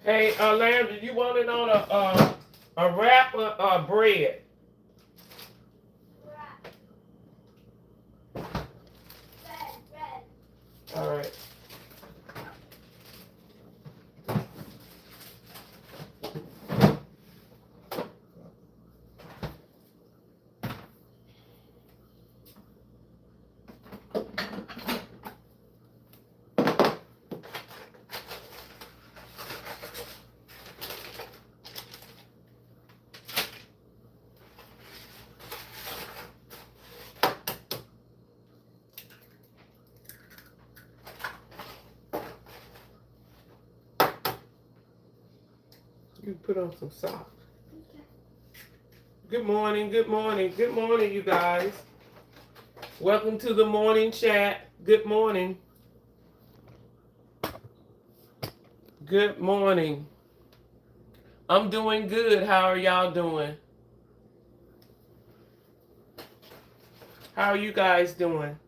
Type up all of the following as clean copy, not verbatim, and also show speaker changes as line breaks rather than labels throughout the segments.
Hey, Landry, you want it on a wrap or bread? All right. You put on some salt. Okay. Good morning, good morning, good morning, you guys. Welcome to the morning chat. Good morning. Good morning. I'm doing good. How are y'all doing? How are you guys doing?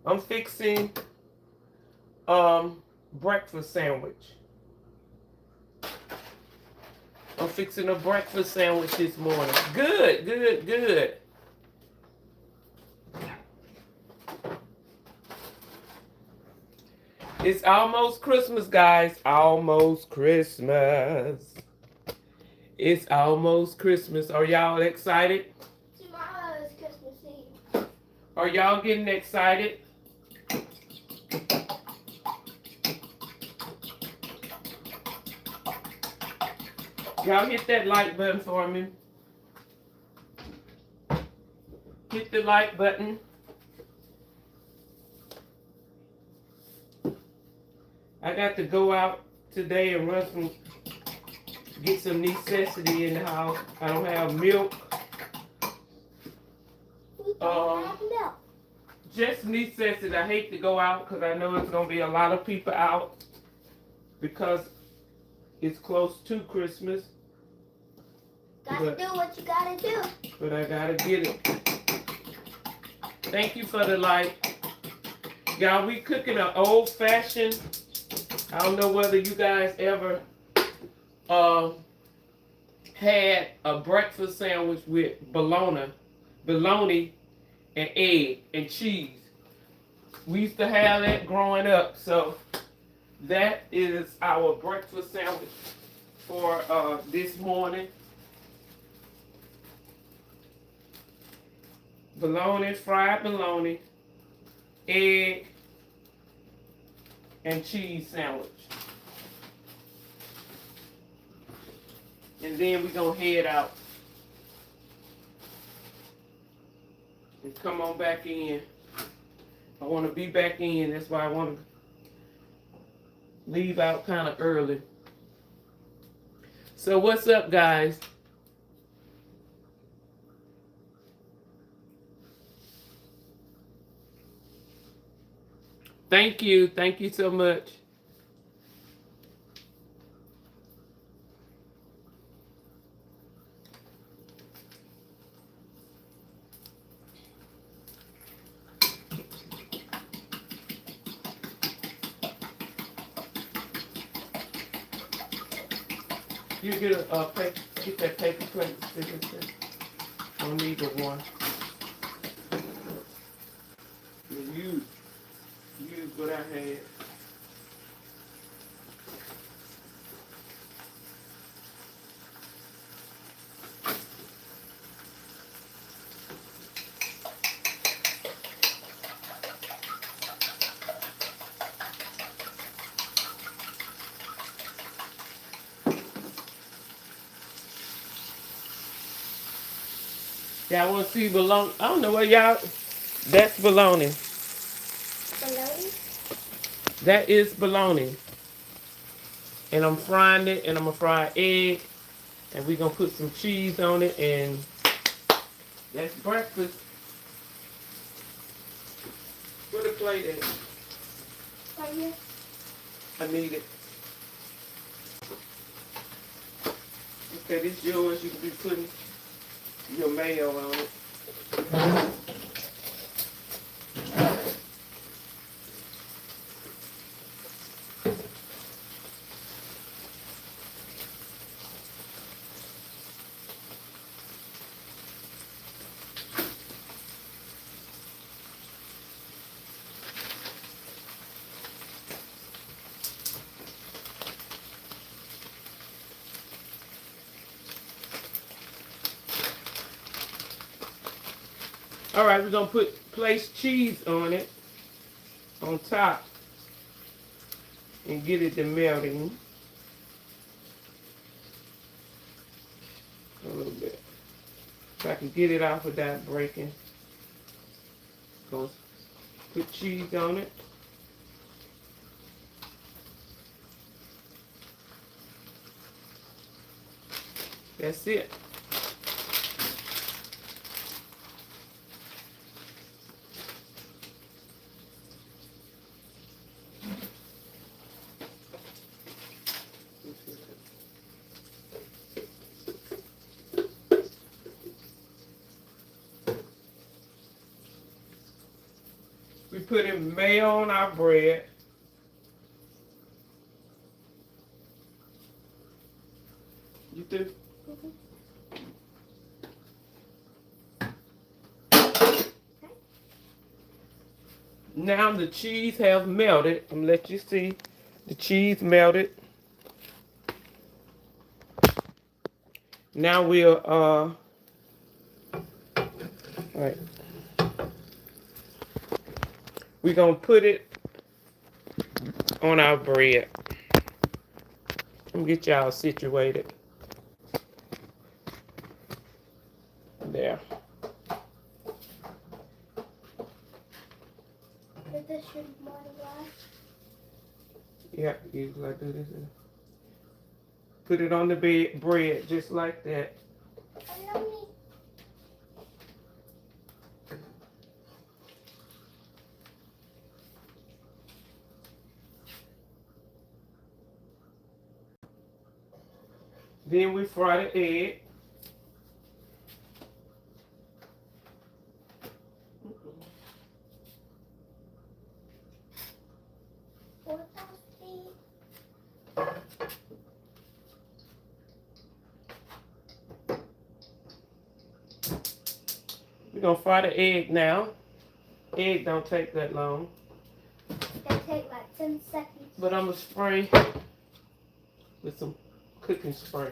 I'm fixing breakfast sandwich. I'm fixing a breakfast sandwich this morning. Good, good, good. It's almost Christmas, guys. Almost Christmas. It's almost Christmas. Are y'all excited?
Tomorrow is Christmas Eve.
Are y'all getting excited? Y'all hit that like button for me. Hit the like button. I got to go out today and get some necessity in the house. I don't have milk. Just necessity. I hate to go out because I know there's going to be a lot of people out because it's close to Christmas.
Gotta do what you gotta do.
But I gotta get it. Thank you for the like. Y'all, we cooking an old fashioned. I don't know whether you guys ever had a breakfast sandwich with bologna and egg and cheese. We used to have that growing up, so that is our breakfast sandwich for this morning. Fried bologna, egg, and cheese sandwich. And then we're going to head out and come on back in. I want to be back in. That's why I want to leave out kind of early. So what's up, guys? Thank you. Thank you so much. You get get that paper plate. On either one. You use what I had. Y'all want to see bologna? I don't know what y'all. That's bologna.
Bologna?
That is bologna. And I'm frying it, and I'm gonna fry an egg, and we're gonna put some cheese on it, and that's breakfast. Put a plate in.
Right here.
I need it. Okay, this is yours. You can be putting your mayo on it. All right, we're gonna place cheese on it, on top, and get it to melting a little bit. So I can get it off without breaking. Go put cheese on it. That's it. We put in mayo on our bread. You do? Now the cheese has melted. I'm gonna let you see the cheese melted. Now we'll all right. We're gonna put it on our bread. Let me get y'all situated. There.
This should more than
Yeah, you like do this. Put it on the bread just like that.
I love me.
Then we fry the egg. We're gonna fry the egg now. Egg don't take that long.
That take like 10 seconds.
But I'm gonna spray with some cooking spray.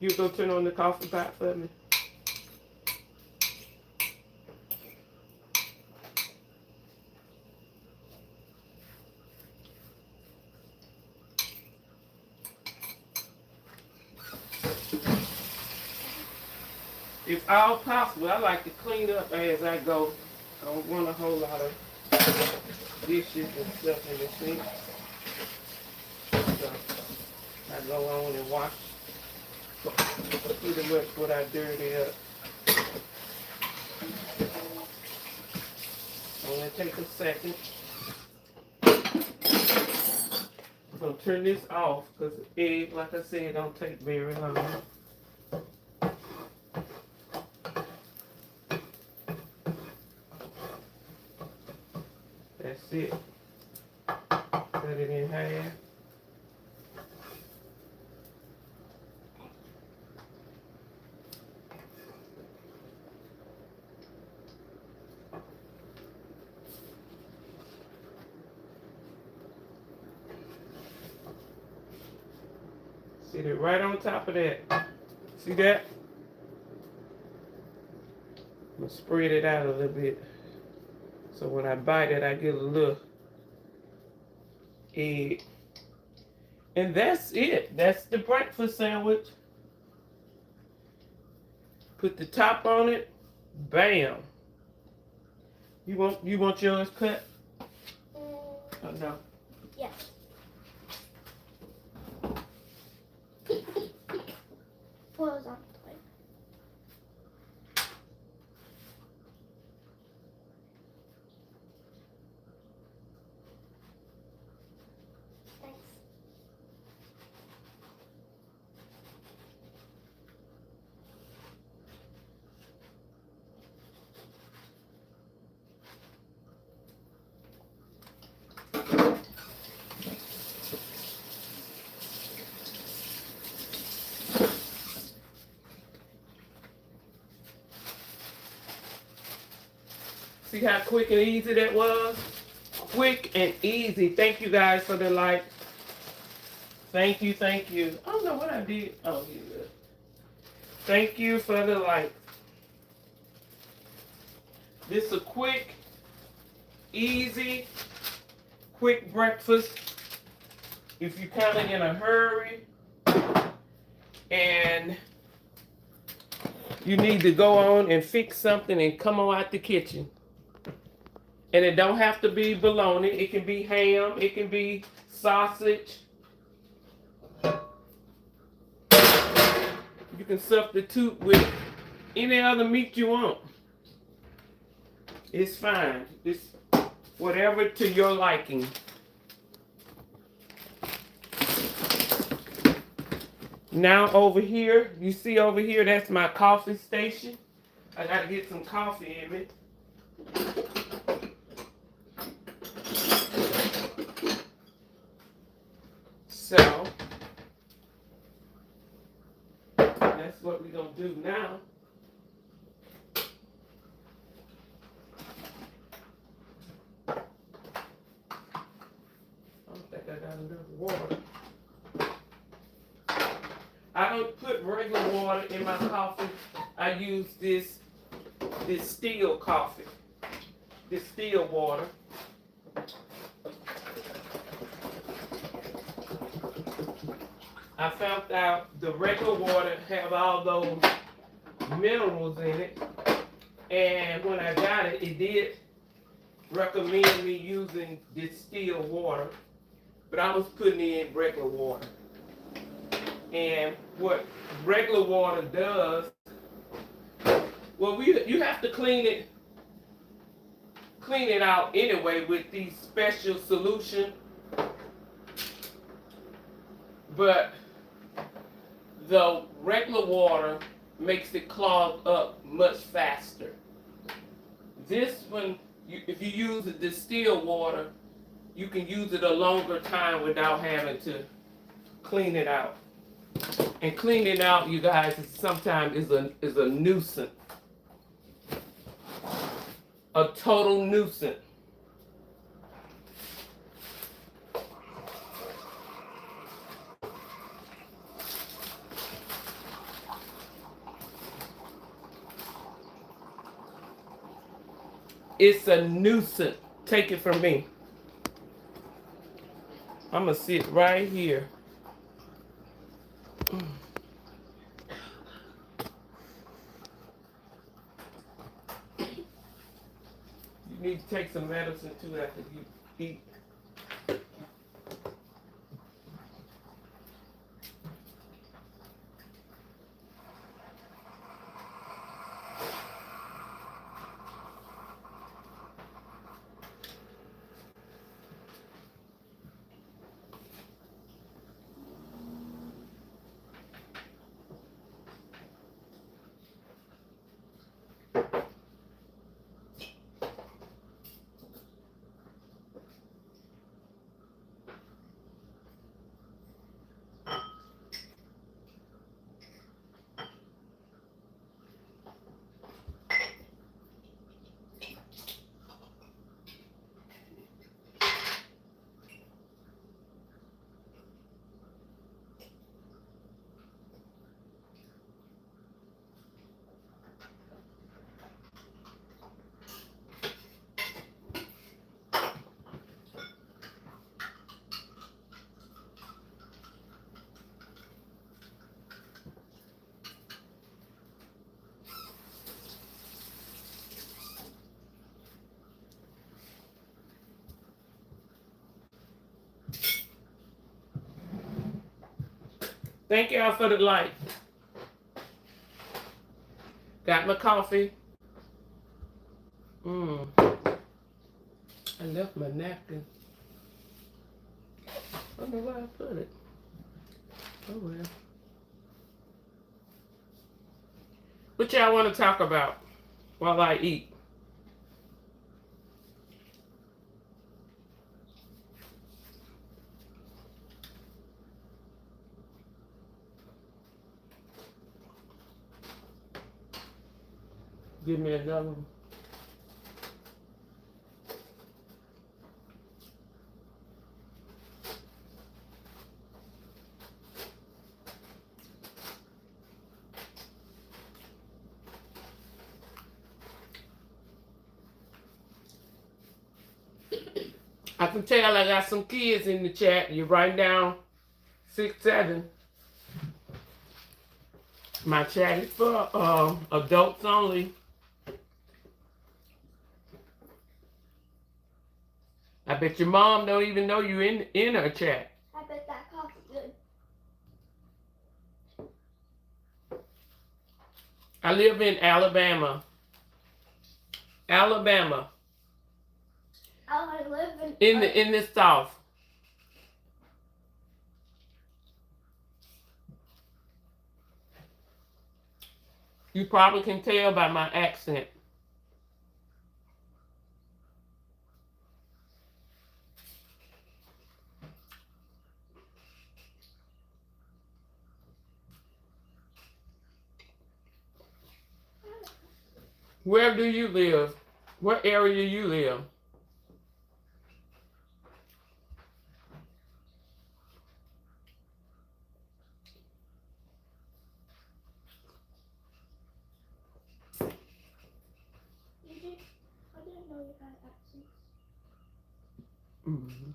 You go turn on the coffee pot for me. If all possible, I like to clean up as I go I don't want a whole lot of dishes and stuff in the sink. So I go on and wash pretty much what I dirty up. Only take a second. I'm gonna turn this off because the egg, like I said, don't take very long. That's it. Cut it in half. Sit it right on top of that. See that? I'm gonna spread it out a little bit. So when I bite it, I get a little egg. And that's it. That's the breakfast sandwich. Put the top on it. Bam. You want yours cut? Oh no.
Yes. Pause on the plate. Thanks.
See how quick and easy that was? Quick and easy. Thank you guys for the like. Thank you, thank you. I don't know what I did. Oh, yeah. Thank you for the like. This is a quick, easy, quick breakfast. If you're kind of in a hurry and you need to go on and fix something and come on out the kitchen. And it don't have to be bologna. It can be ham. It can be sausage. You can substitute with any other meat you want. It's fine. It's whatever to your liking. Now over here, you see over here, that's my coffee station. I gotta get some coffee in me. So, that's what we're gonna do now. I don't think I got enough water. I don't put regular water in my coffee. I use this still coffee, this still water. I found out the regular water have all those minerals in it, and when I got it, it did recommend me using distilled water, but I was putting in regular water. And what regular water does, well, you have to clean it out anyway with these special solution, but the regular water makes it clog up much faster. This one, if you use the distilled water, you can use it a longer time without having to clean it out. And cleaning out, you guys, sometimes is a nuisance. A total nuisance. It's a nuisance. Take it from me. I'm going to sit right here. need to take some medicine too after you eat. Thank y'all for the light. Got my coffee. I left my napkin. I don't know where I put it. Oh well. What y'all want to talk about while I eat? Give me another one. I can tell I got some kids in the chat. You write down 6, 7. My chat is for adults only. I bet your mom don't even know you in her chat.
I bet that coffee's good.
I live in Alabama. Alabama.
I live
In the South. You probably can tell by my accent. Where do you live? What area you live?
I didn't know you had accents.
Mm-hmm.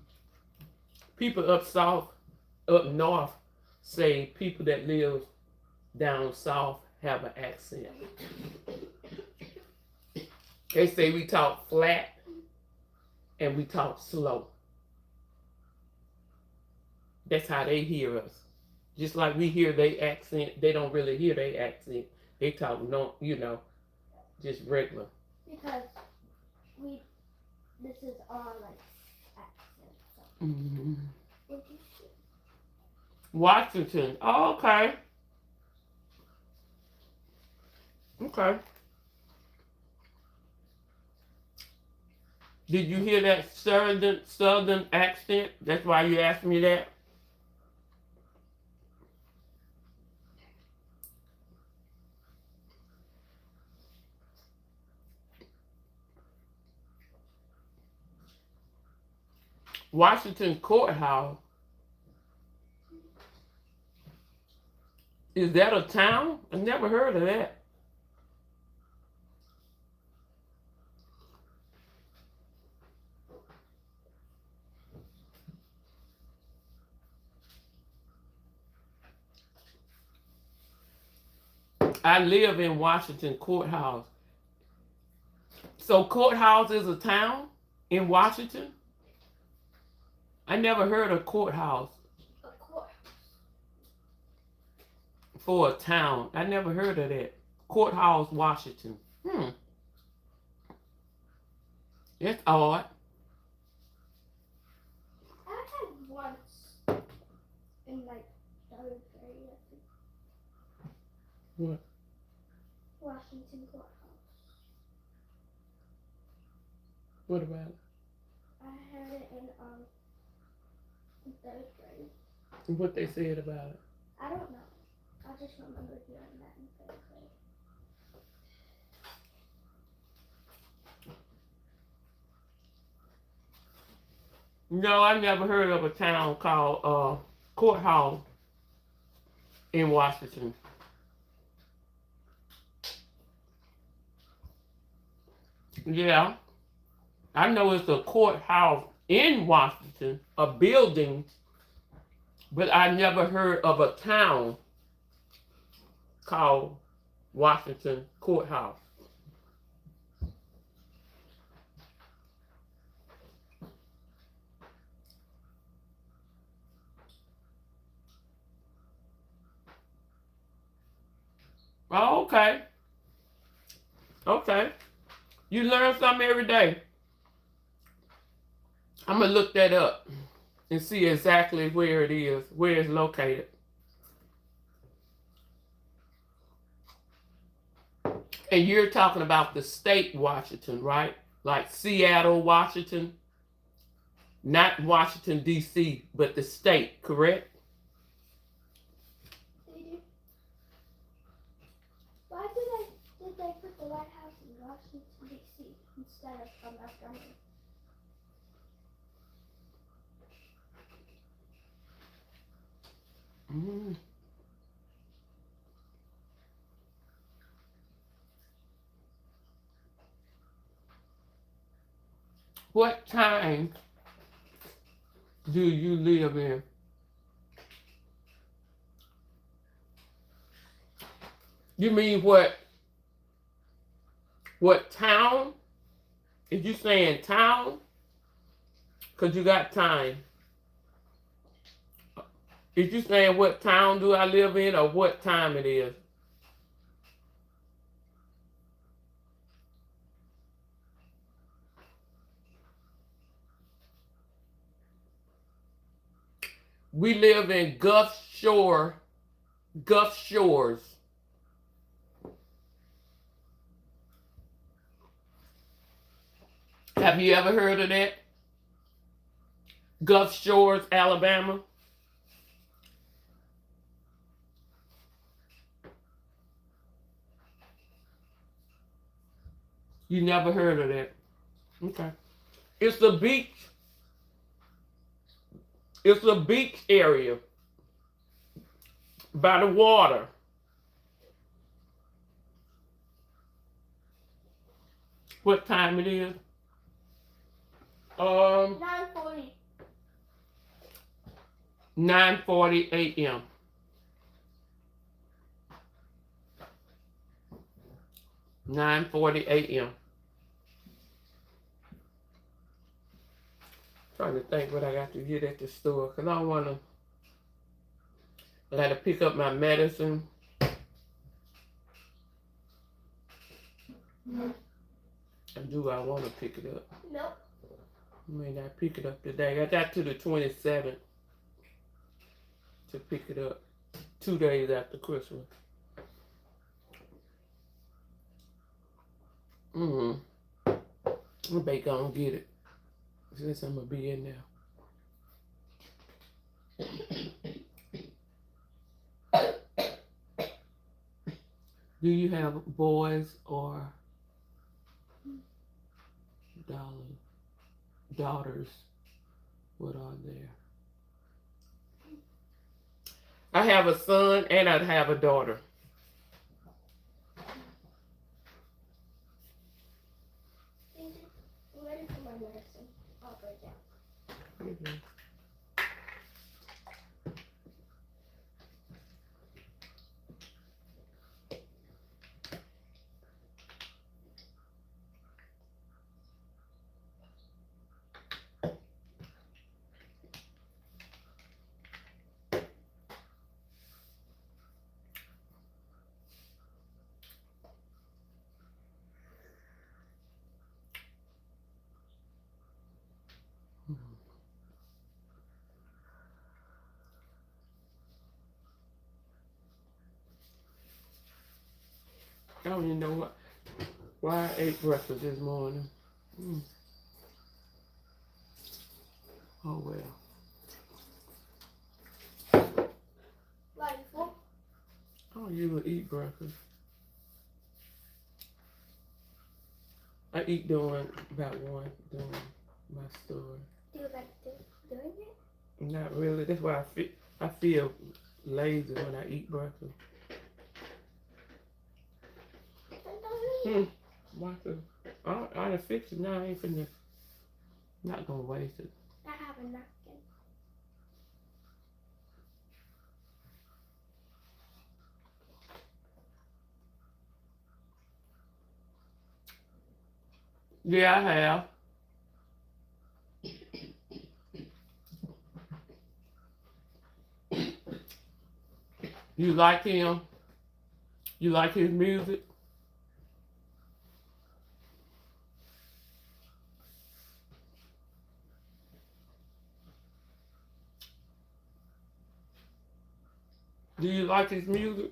People up south, up north, say people that live down south have an accent. They say we talk flat and we talk slow. That's how they hear us. Just like we hear their accent, they don't really hear their accent. They talk just regular.
Because this is our accent. So.
Mm-hmm.
What did you say?
Washington. Oh, okay. Okay. Did you hear that southern accent? That's why you asked me that? Washington Courthouse. Is that a town? I never heard of that. I live in Washington Courthouse. So courthouse is a town in Washington? I never heard of courthouse
A courthouse.
for a town. I never heard of that. Courthouse, Washington. That's odd.
I had once in like third grade, I think.
What?
Washington courthouse.
What about it?
I had it in third grade.
What they said about it?
I don't know. I just remember hearing that in third grade.
No, I never heard of a town called Courthouse in Washington. Yeah, I know it's a courthouse in Washington, a building, but I never heard of a town called Washington Courthouse. Oh, okay. Okay. You learn something every day. I'm going to look that up and see exactly where it is, where it's located. And you're talking about the state Washington, right? Like Seattle, Washington. Not Washington, D.C., but the state, correct?
They do. Why did they put the White House in Washington, D.C. instead of Montgomery?
Mm. What time do you live in? You mean what town? Is you saying town? Because you got time. Is you saying what town do I live in or what time it is? We live in Gulf Shores. Have you ever heard of that? Gulf Shores, Alabama. You never heard of that? Okay. It's a beach. It's a beach area by the water. What time it is?
9:40.
9:40 a.m. 9:40 a.m. Trying to think what I got to get at the store because I don't want to. I got to pick up my medicine. And do I want to pick it up?
Nope.
I may not pick it up today. I got to the 27th to pick it up. 2 days after Christmas. I better go and get it. Since I'm going to be in there. Do you have boys or daughters? What are there? I have a son and I have a daughter.
I'm ready for my medicine. I'll break down.
I don't even know why I ate breakfast this morning. Oh well.
Why you full?
I don't usually eat breakfast. I eat during about 1 during my story.
Do you like doing it?
Not really. That's why I feel lazy when I eat breakfast. Why so? I done fixed it now. I ain't finna. Not gonna waste it.
I have a napkin.
Yeah, I have. You like him? You like his music? Do you like his music?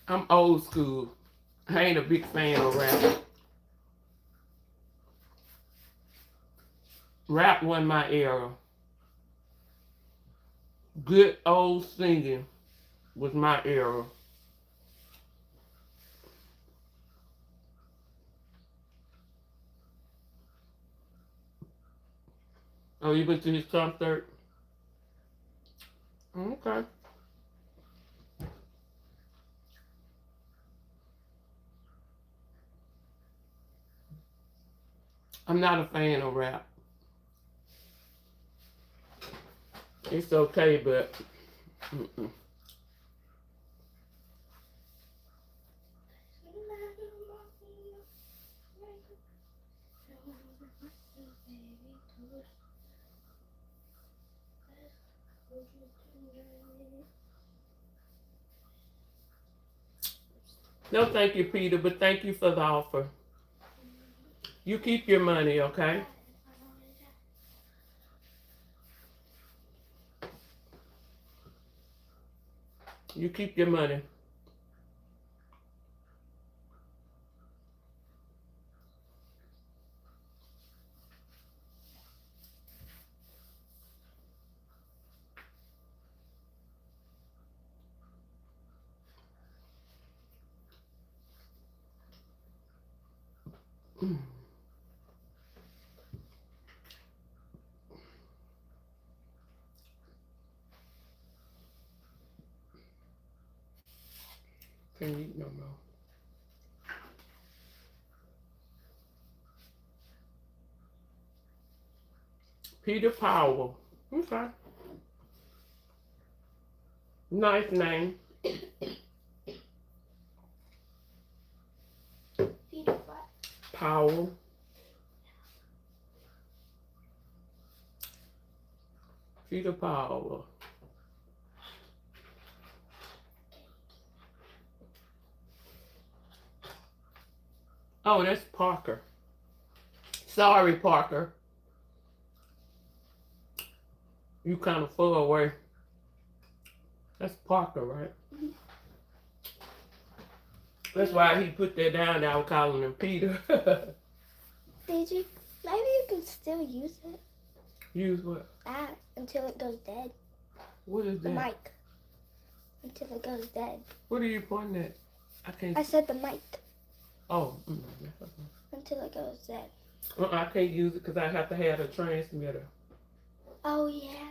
I'm old school. I ain't a big fan of rap. Rap wasn't my era. Good old singing was my era. Oh, you went to his concert? Okay. I'm not a fan of rap. It's okay, but mm-mm. No, thank you, Peter, but thank you for the offer. You keep your money, okay? You keep your money. Can't eat no more. Peter Powell. Okay. Nice name.
Peter what?
Powell. Peter Powell. Oh, that's Parker. Sorry, Parker. You kind of far away. That's Parker, right?
Mm-hmm.
That's why he put that down. I was calling him Peter.
Did you? Maybe you can still use it.
Use what?
Until it goes dead.
What is
The
that?
mic. Until it goes dead.
What are you pointing at? I can't.
I said the mic.
Oh.
Until it goes dead.
I can't use it because I have to have a transmitter.
Oh yeah.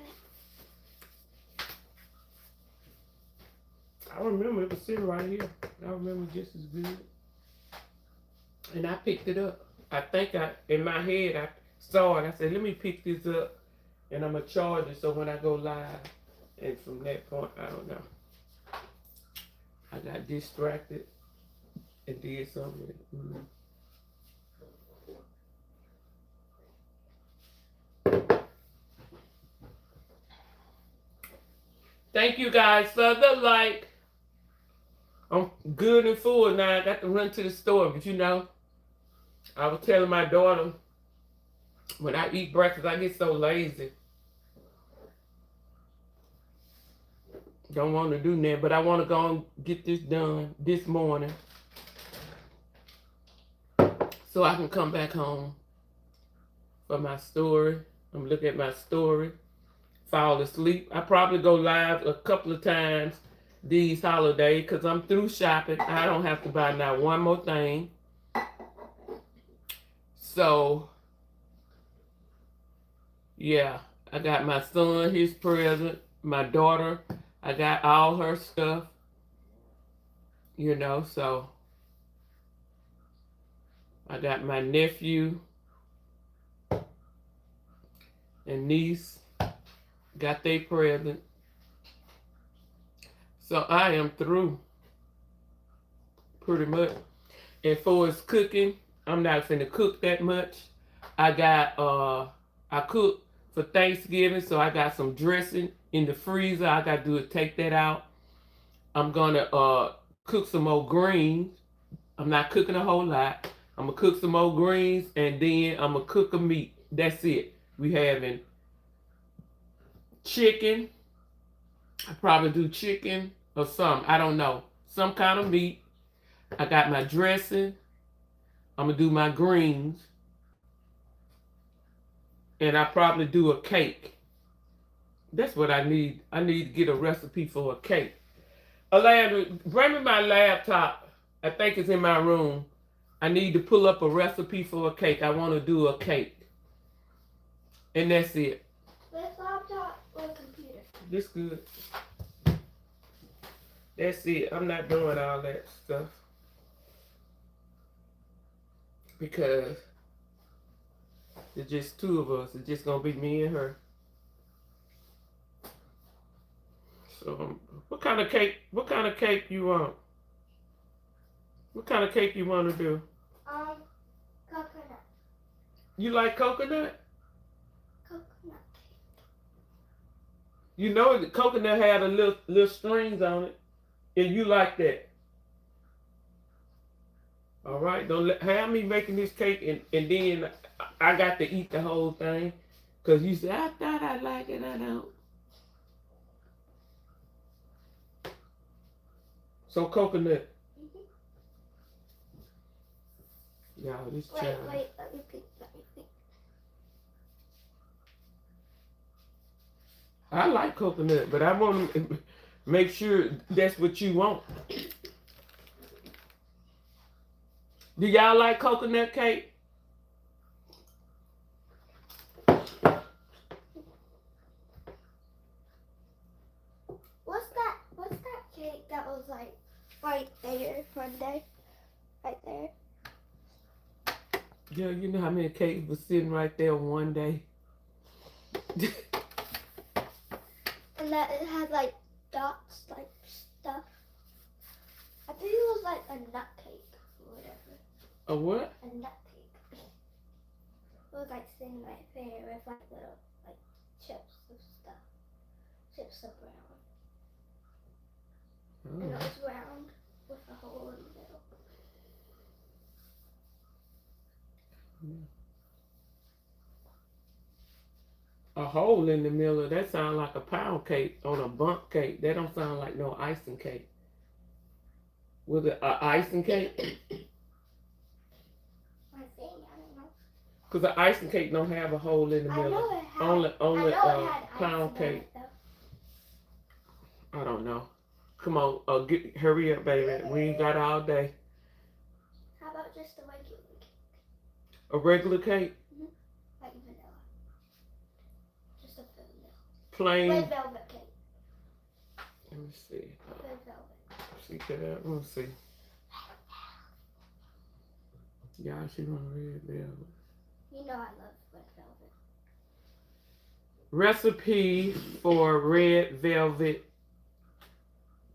I remember it was sitting right here. I remember just as good. And I picked it up. I think in my head, I saw it. I said, let me pick this up and I'm going to charge it so when I go live. And from that point, I don't know. I got distracted and did something. Thank you guys for the like. I'm good and full now. I got to run to the store, but you know, I was telling my daughter when I eat breakfast, I get so lazy. Don't want to do that, but I want to go and get this done this morning so I can come back home for my story. I'm looking at my story, fall asleep. I probably go live a couple of times these holidays because I'm through shopping. I don't have to buy not one more thing. So, yeah, I got my son his present, my daughter, I got all her stuff, so I got my nephew and niece, got their present. So I am through, pretty much. And for as cooking, I'm not finna cook that much. I cook for Thanksgiving, so I got some dressing in the freezer. I gotta do it, take that out. I'm gonna cook some more greens. I'm not cooking a whole lot. I'm gonna cook some more greens and then I'm gonna cook a meat. That's it. We having chicken. I probably do chicken or something. I don't know. Some kind of meat. I got my dressing. I'm gonna do my greens. And I probably do a cake. That's what I need. I need to get a recipe for a cake. Alana, bring me my laptop. I think it's in my room. I need to pull up a recipe for a cake. I want to do a cake. And that's it.
This laptop or computer?
This good. That's it. I'm not doing all that stuff. Because it's just two of us. It's just going to be me and her. So, what kind of cake you want? What kind of cake you want to do?
Coconut.
You like coconut?
Coconut.
You know the coconut had a little strings on it, and you like that. All right, don't have me making this cake and then I got to eat the whole thing, cause you said I thought I like it, I don't. So coconut. Y'all, this child.
Wait, let me think.
I like coconut, but I want to make sure that's what you want. Do y'all like coconut cake?
What's that cake that was like right there one day? Right there.
Yeah, you know how many cakes was sitting right there one day?
And that it had like dots, like stuff. I think it was like a nut cake or whatever.
A what?
A nut cake. It was like sitting right there with like little like chips of stuff. Chips of brown.
Oh.
And it was round with a hole in the middle.
A hole in the middle, that sounds like a pound cake on a bump cake. That don't sound like no icing cake. Was it an icing cake?
I think, I don't know.
Because the icing cake don't have a hole in the
I
middle.
know it had.
Only
I know it had
pound
icing on
cake.
it, though.
I don't know. Come on, hurry up, baby. We ain't got all day.
How about just a regular cake?
A regular cake?
Like vanilla. Just a vanilla.
Plain.
Red velvet cake.
Let me see.
Red velvet.
See that? Let me see. Y'all, she want red velvet.
You know I love red velvet.
Recipe for red velvet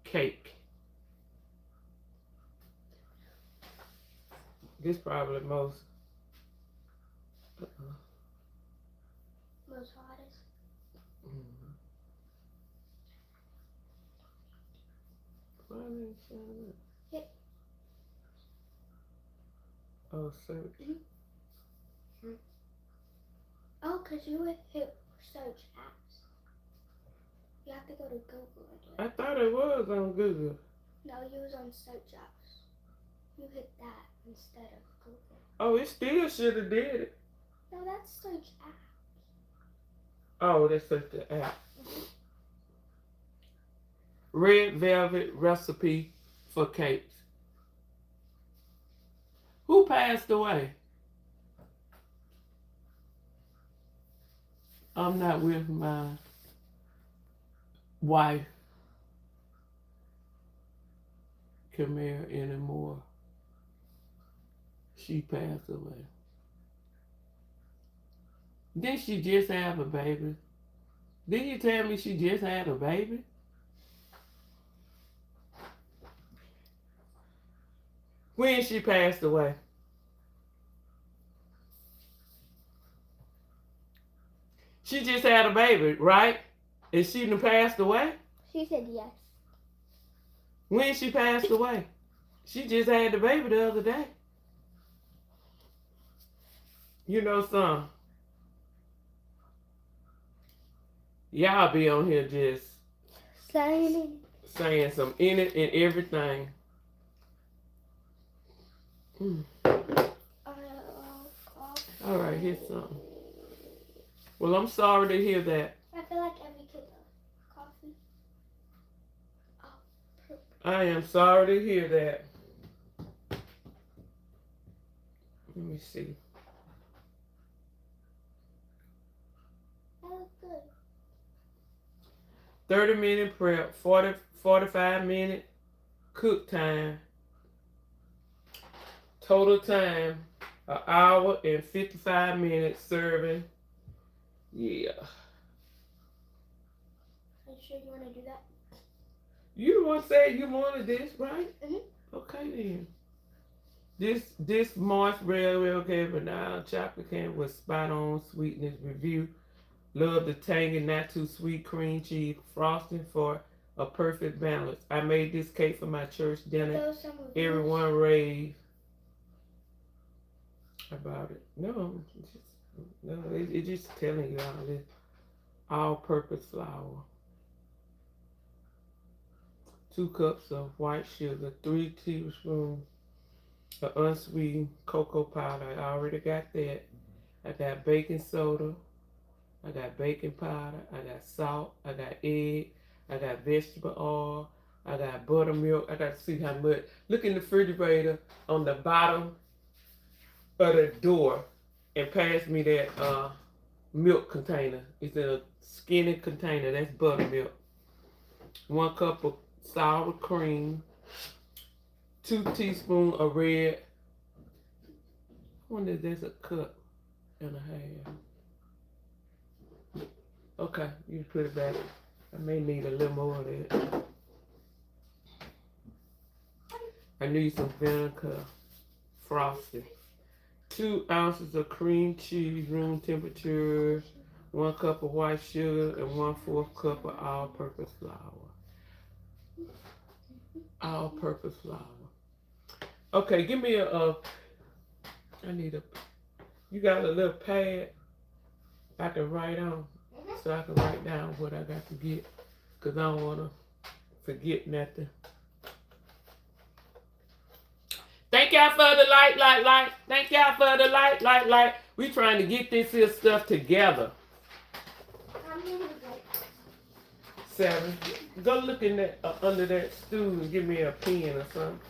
cake. This probably most.
Most hottest.
Mm-hmm. Why didn't it show up?
Hit.
Oh, search.
Oh, because you would hit search apps. You have to go to Google and do
I
it.
thought it was on Google.
No, you was on search apps. You hit that instead of Google.
Oh, it still should have did it.
No, that's search app.
Oh, that's such the app. Red velvet recipe for cakes. Who passed away? I'm not with my wife, Camille, anymore. She passed away. Didn't she just have a baby? Didn't you tell me she just had a baby? When she passed away? She just had a baby, right? And she done passed away?
She said yes.
When she passed away? She just had the baby the other day. You know some. Y'all be on here just
Saying
some in it and everything. All right, here's something. Well, I'm sorry to hear that.
I feel like every kid loves coffee.
I am sorry to hear that. Let me see.
That looks good.
30-minute prep, 45-minute cook time. Total time, 1 hour and 55 minutes serving. Yeah.
Are you sure you want to do that?
You the one said you wanted this, right?
Mhm.
Okay then. This March Railway vanilla chocolate candy was spot on sweetness review. Love the tangy, not too sweet cream cheese frosting for a perfect balance. I made this cake for my church dinner.
Those some reviews.
Everyone raved about it. It's just telling you all this all-purpose flour. 2 cups of white sugar, 3 tablespoons of unsweetened cocoa powder. I already got that. I got baking soda. I got baking powder. I got salt. I got egg. I got vegetable oil. I got buttermilk. I got to see how much. Look in the refrigerator on the bottom of the door and pass me that milk container. It's in a skinny container. That's buttermilk. 1 cup of sour cream. 2 teaspoons of red. I wonder if there's a cup and a half. Okay, you put it back. I may need a little more of that. I need some vinegar frosting. 2 ounces of cream cheese, room temperature. 1 cup of white sugar and 1/4 cup of all-purpose flour. All-purpose flour. Okay, give me I need you got a little pad I can write on? So I can write down what I got to get. Because I don't want to forget nothing. Thank y'all for the like. Thank y'all for the like. We trying to get this here stuff together. 7. Go look in that under that stool and give me a pen or something.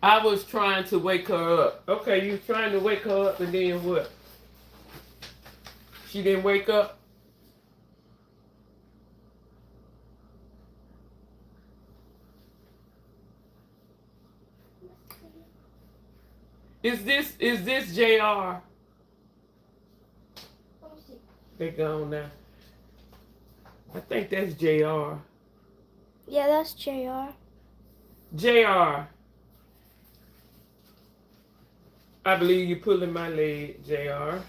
I was trying to wake her up. Okay, you trying to wake her up and then what? She didn't wake up? Is this JR? They gone now. I think that's JR.
Yeah, that's JR.
JR. I believe you pulling my leg, JR.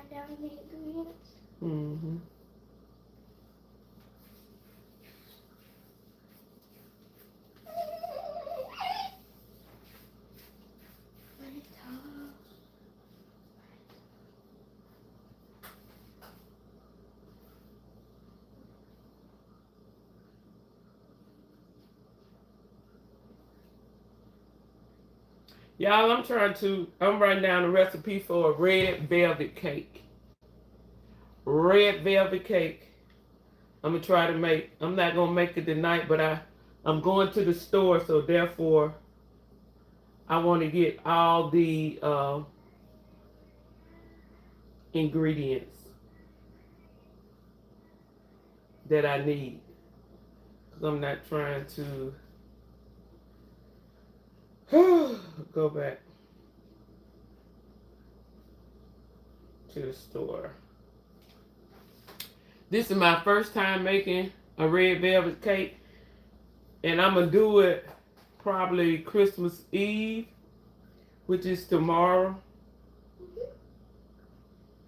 write down the ingredients.
Mm-hmm. Y'all, I'm writing down a recipe for a red velvet cake. Red velvet cake. I'm gonna try to make. I'm not gonna make it tonight, but I'm going to the store, so therefore I want to get all the ingredients that I need. Cause I'm not trying to go back to the store. This is my first time making a red velvet cake, and I'm gonna do it probably Christmas Eve, which is tomorrow.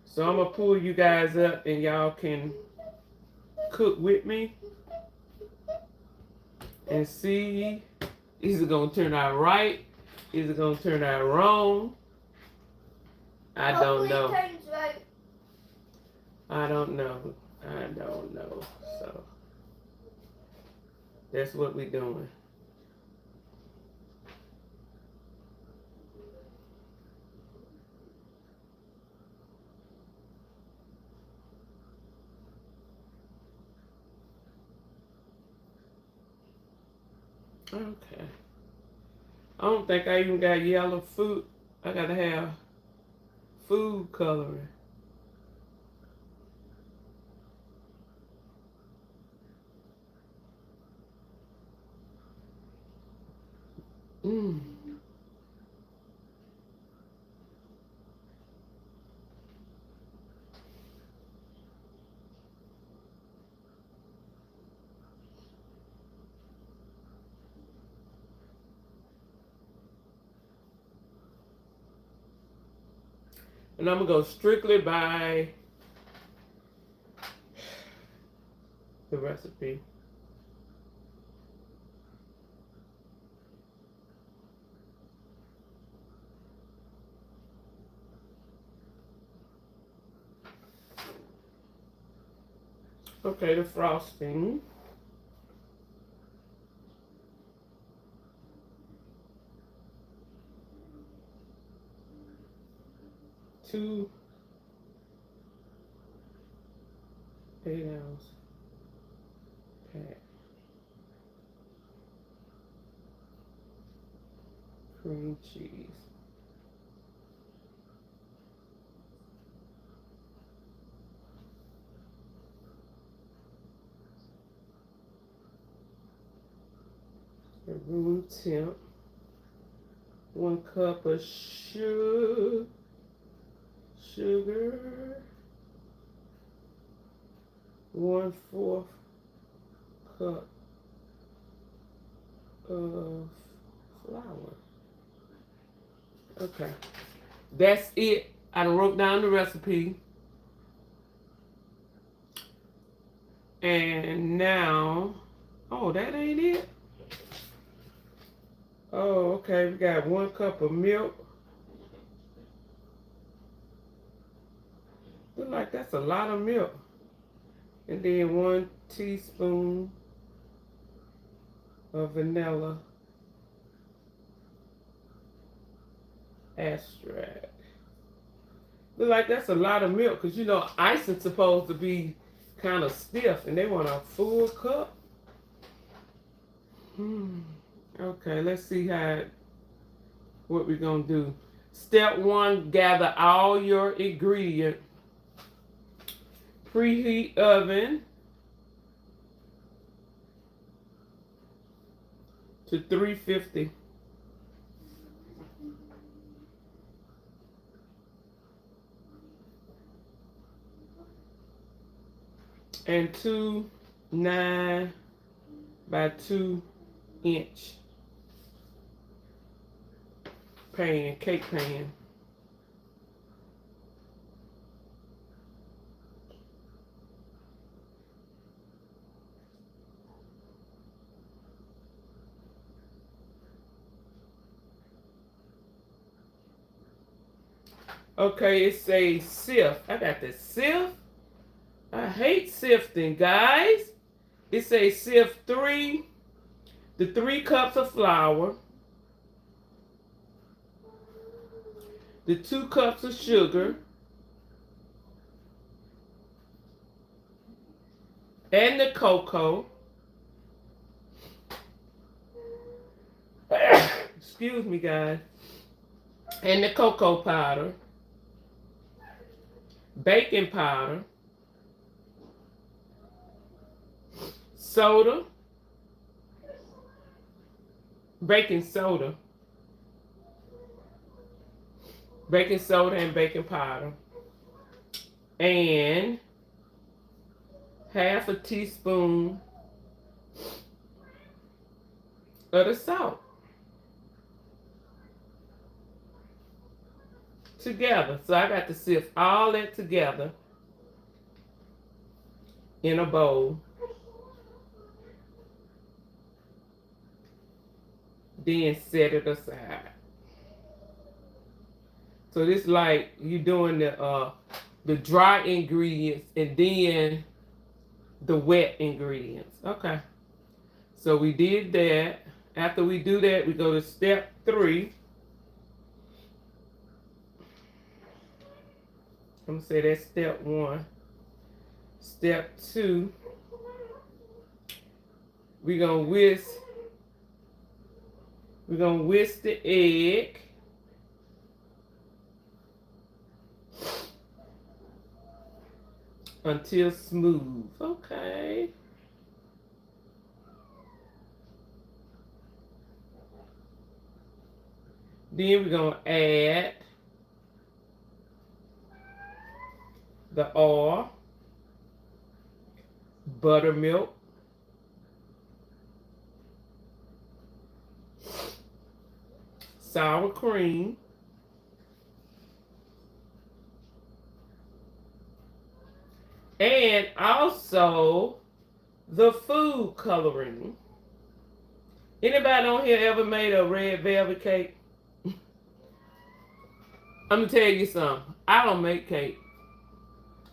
So I'm gonna pull you guys up, and y'all can cook with me and see, is it gonna turn out right? Is it gonna turn out wrong? I don't know.
Hopefully it turns right.
I don't know. So that's what we're doing. Okay. I don't think I even got yellow food. I gotta have food coloring. Mm. And I'm gonna go strictly by the recipe. Okay, the frosting. Two 8-ounce pack. Cream cheese. Room temp. 1 cup of sugar. 1/4 cup of flour. Okay. That's it. I wrote down the recipe. And now, oh, that ain't it? Oh, okay. We got 1 cup of milk. Look like that's a lot of milk. And then 1 teaspoon of vanilla extract. Look like that's a lot of milk, because you know icing's supposed to be kind of stiff, and they want a full cup. Okay, let's see what we're gonna do. Step 1, gather all your ingredients. Preheat oven to 350. And 2 9 by 2 inch pan, cake pan. Okay, it says sift. I got the sift. I hate sifting, guys. It says sift the 3 cups of flour, the 2 cups of sugar, and the cocoa. Excuse me, guys. And the cocoa powder, baking powder, soda, baking soda, and baking powder, and half a teaspoon of the salt together. So I got to sift all that together in a bowl. Then set it aside. So this like you doing the dry ingredients and then the wet ingredients. Okay. So we did that. After we do that, we go to step 3. I'm gonna say that's step 1. Step 2, we're gonna whisk the egg until smooth. Okay. Then we're gonna add the oil, buttermilk, sour cream, and also the food coloring. Anybody on here ever made a red velvet cake? I'm gonna tell you something. I don't make cake.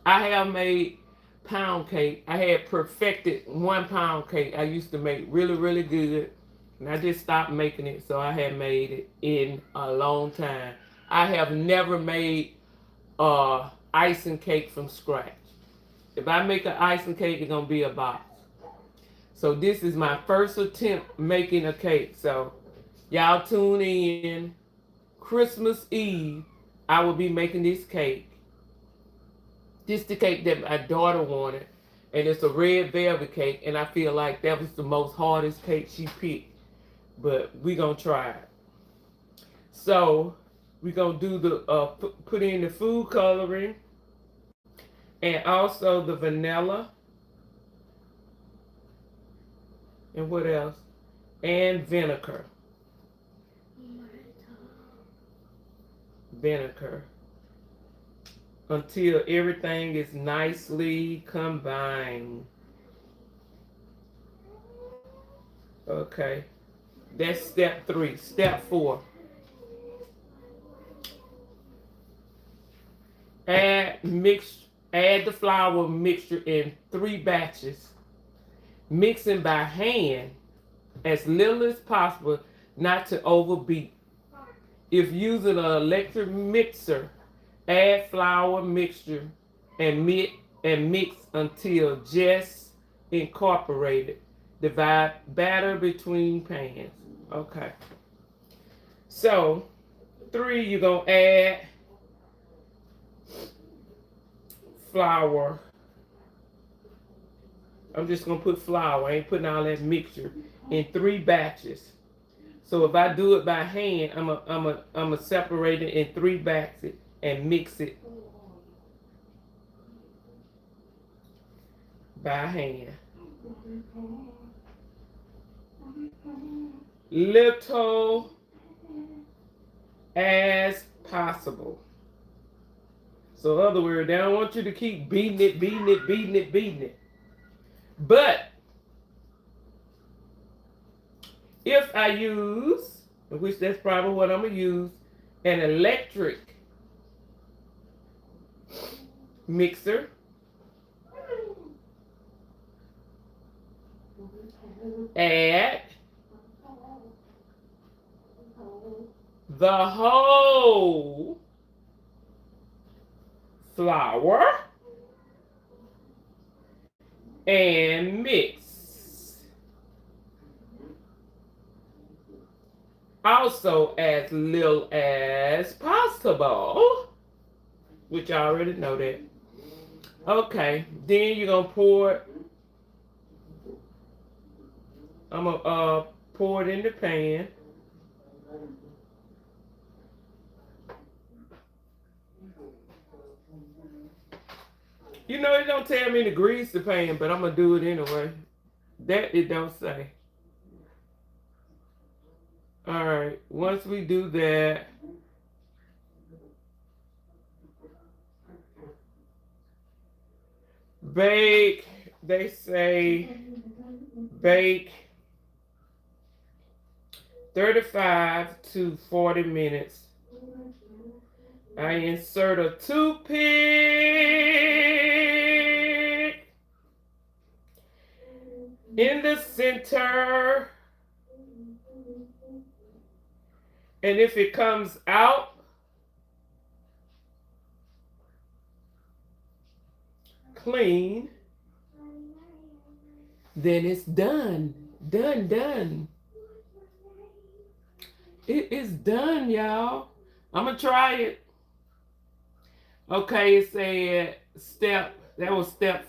I have made pound cake. I had perfected 1 pound cake. I used to make really, really good. And I just stopped making it, so I had made it in a long time. I have never made icing cake from scratch. If I make an icing cake, it's gonna be a box. So this is my first attempt making a cake. So y'all tune in. Christmas Eve, I will be making this cake. This is the cake that my daughter wanted. And it's a red velvet cake. And I feel like that was the most hardest cake she picked. But we gonna try it. So we gonna do the put in the food coloring and also the vanilla and what else? And vinegar. Vinegar until everything is nicely combined. Okay. That's step 3. Step 4. Add the flour mixture in 3 batches. Mixing by hand as little as possible, not to overbeat. If using an electric mixer, add flour mixture and mix until just incorporated. Divide batter between pans. Okay. So 3, you're gonna add flour. I'm just gonna put flour. I ain't putting all that mixture in 3 batches. So if I do it by hand, I'm a separate it in 3 batches and mix it by hand. Little as possible. So in other words, they don't want you to keep beating it. But if I use, which that's probably what I'm going to use, an electric mixer. Add the whole flour and mix. Also as little as possible, which I already know that. Okay, then you're gonna pour it. I'm gonna pour it in the pan. You know, it don't tell me to grease the pan, but I'm gonna do it anyway. That it don't say. All right, once we do that, bake. They say bake 35 to 40 minutes. I insert a toothpick in the center. And if it comes out, clean, then it's done. Done. It is done, y'all. I'm gonna try it. Okay, it said that was step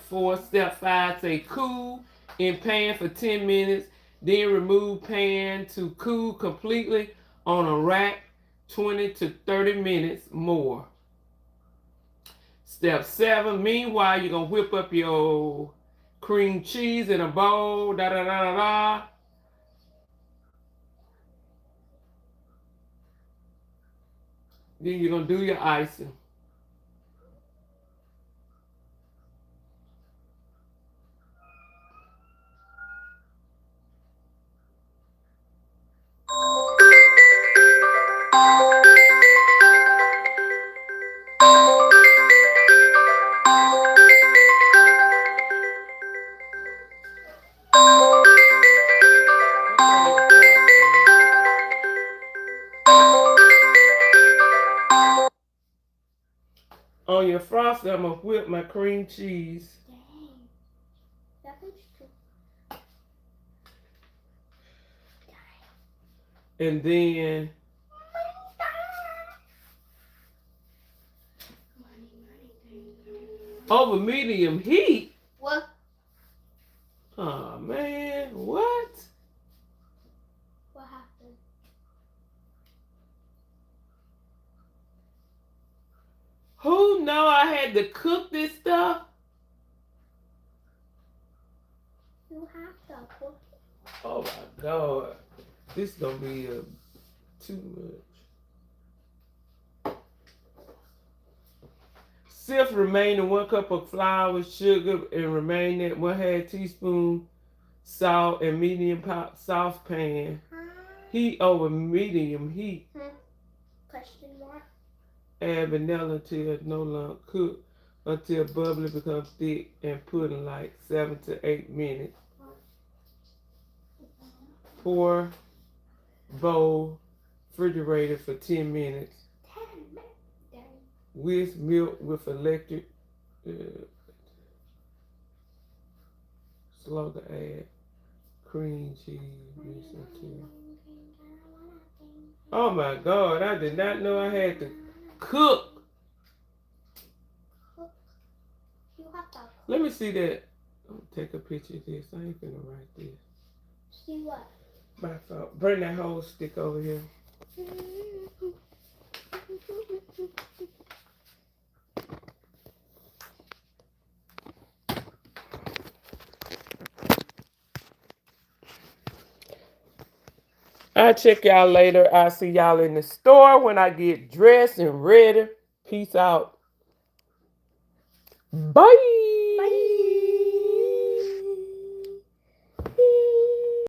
4. Step 5 say cool in pan for 10 minutes, then remove pan to cool completely on a rack 20 to 30 minutes more. Step 7, meanwhile, you're gonna whip up your cream cheese in a bowl, da da da da da. Then you're gonna do your icing. On your frosting, I'm gonna whip my cream cheese.
Dang. That looks good.
And then over medium heat.
What?
Oh man, what?
What happened?
Who know I had to cook this stuff?
You have to cook it.
Oh my God, this gonna be too much. Sift remaining 1 cup of flour with sugar and remaining 1/2 teaspoon salt in medium saucepan. Heat over medium heat.
Question mark?
Add vanilla until it's no longer cooked until bubbly becomes thick and put in like 7 to 8 minutes. Pour bowl refrigerator for 10 minutes.
10 minutes.
Whisk milk with electric. Slow to add cream cheese. Oh my God, I did not know I had to cook.
You have to cook.
Let me see that. I'm gonna take a picture of this. I ain't gonna write this.
See what?
My fault. Bring that whole stick over here. I'll check y'all later. I'll see y'all in the store when I get dressed and ready. Peace out. Bye.
Bye.